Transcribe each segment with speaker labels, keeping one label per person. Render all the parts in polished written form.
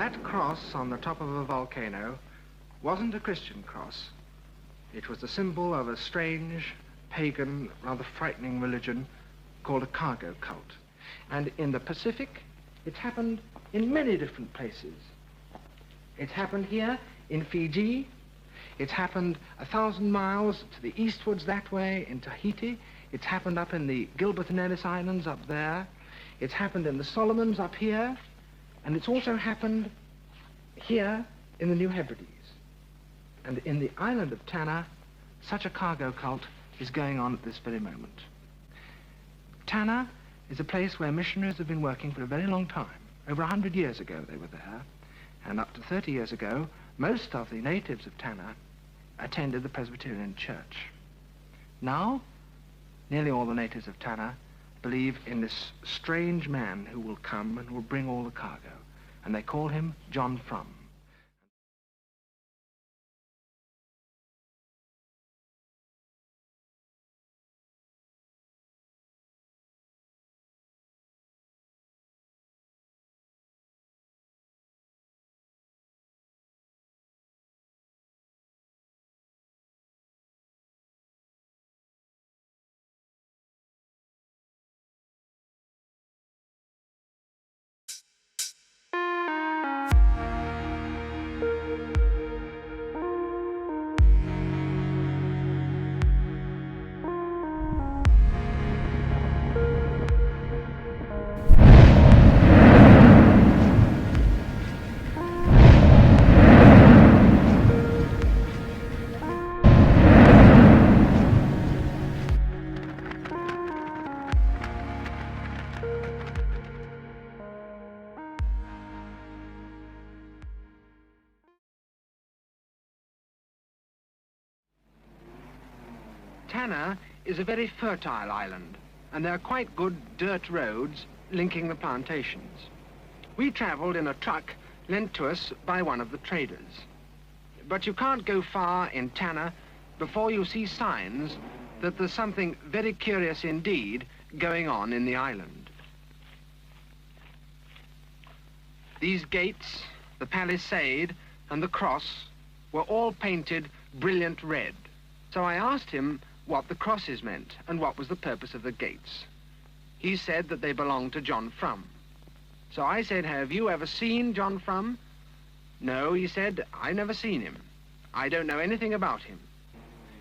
Speaker 1: That cross on the top of a volcano wasn't a Christian cross. It was the symbol of a strange, pagan, rather frightening religion called a cargo cult. And in the Pacific, it happened in many different places. It happened here in Fiji. It happened 1,000 miles to the eastwards that way in Tahiti. It's happened up in the Gilbert and Ellice Islands up there. It's happened in the Solomons up here. And it's also happened here in the New Hebrides. And in the island of Tanna, such a cargo cult is going on at this very moment. Tanna is a place where missionaries have been working for a very long time. Over 100 years ago they were there, and up to 30 years ago, most of the natives of Tanna attended the Presbyterian Church. Now, nearly all the natives of Tanna believe in this strange man who will come and will bring all the cargo, and they call him John Frum. Tanna is a very fertile island, and there are quite good dirt roads linking the plantations. We traveled in a truck lent to us by one of the traders. But you can't go far in Tanna before you see signs that there's something very curious indeed going on in the island. These gates, the palisade, and the cross were all painted brilliant red. So I asked him what the crosses meant and what was the purpose of the gates. He said that they belonged to John Frum. So I said, have you ever seen John Frum? No, he said, I've never seen him. I don't know anything about him.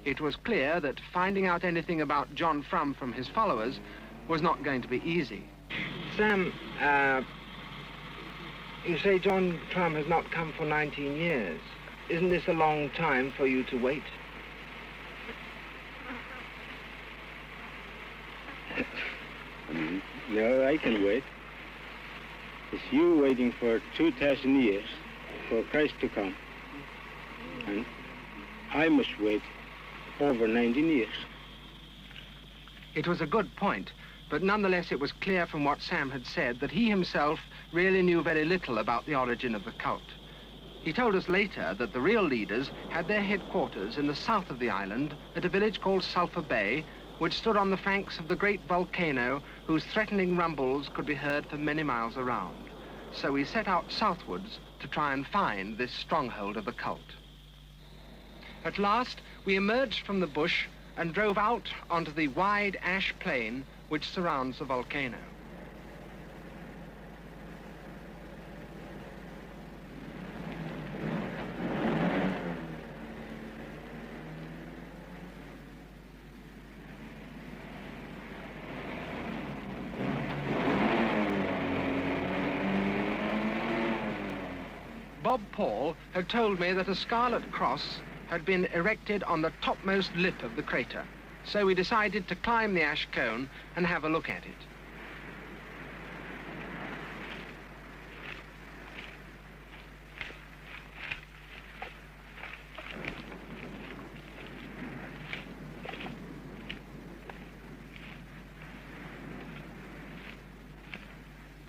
Speaker 1: It was clear that finding out anything about John Frum from his followers was not going to be easy. Sam, you say John Frum has not come for 19 years. Isn't this a long time for you to wait?
Speaker 2: No, I can wait. It's you waiting for 2,000 years for Christ to come. And I must wait over 19 years.
Speaker 1: It was a good point, but nonetheless it was clear from what Sam had said that he himself really knew very little about the origin of the cult. He told us later that the real leaders had their headquarters in the south of the island at a village called Sulphur Bay, which stood on the flanks of the great volcano whose threatening rumbles could be heard for many miles around. So we set out southwards to try and find this stronghold of the cult. At last, we emerged from the bush and drove out onto the wide ash plain which surrounds the volcano. Bob Paul had told me that a scarlet cross had been erected on the topmost lip of the crater, so we decided to climb the ash cone and have a look at it.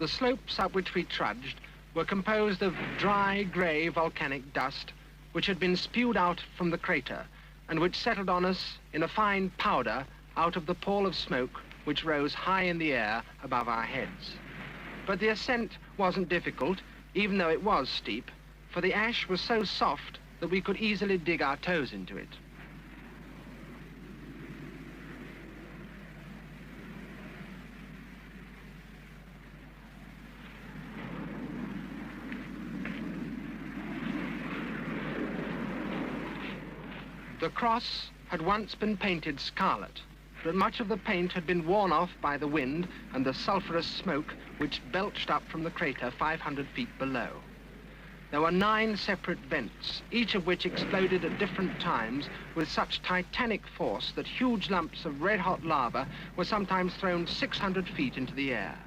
Speaker 1: The slopes up which we trudged were composed of dry, grey volcanic dust which had been spewed out from the crater and which settled on us in a fine powder out of the pall of smoke which rose high in the air above our heads. But the ascent wasn't difficult. even though it was steep, for the ash was so soft that we could easily dig our toes into it. The cross had once been painted scarlet, but much of the paint had been worn off by the wind and the sulphurous smoke which belched up from the crater 500 feet below. There were 9 separate vents, each of which exploded at different times with such titanic force that huge lumps of red-hot lava were sometimes thrown 600 feet into the air.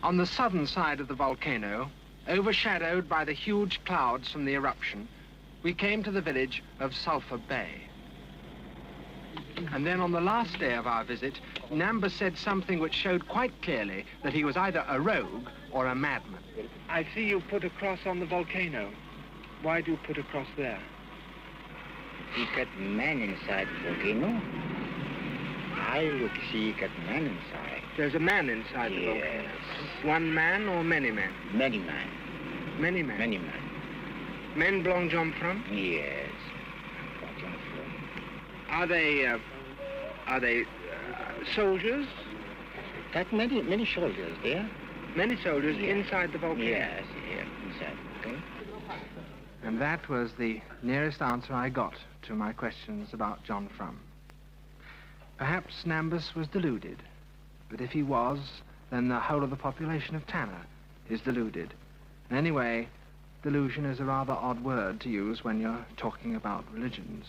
Speaker 1: On the southern side of the volcano, overshadowed by the huge clouds from the eruption, we came to the village of Sulphur Bay. And then on the last day of our visit, Namba said something which showed quite clearly that he was either a rogue or a madman. I see you put a cross on the volcano. Why do you put a cross there?
Speaker 3: He got man inside the volcano. I look see he got man inside.
Speaker 1: There's a man inside the volcano. One man or many men?
Speaker 3: Many men.
Speaker 1: Many men?
Speaker 3: Many men.
Speaker 1: Men belong John Frum?
Speaker 3: Yes. John Frum.
Speaker 1: Are they soldiers?
Speaker 3: Got many soldiers there.
Speaker 1: Many soldiers inside the volcano?
Speaker 3: Yes, here, inside. Okay.
Speaker 1: And that was the nearest answer I got to my questions about John Frum. Perhaps Nambus was deluded, but if he was, then the whole of the population of Tanna is deluded. And anyway, delusion is a rather odd word to use when you're talking about religions.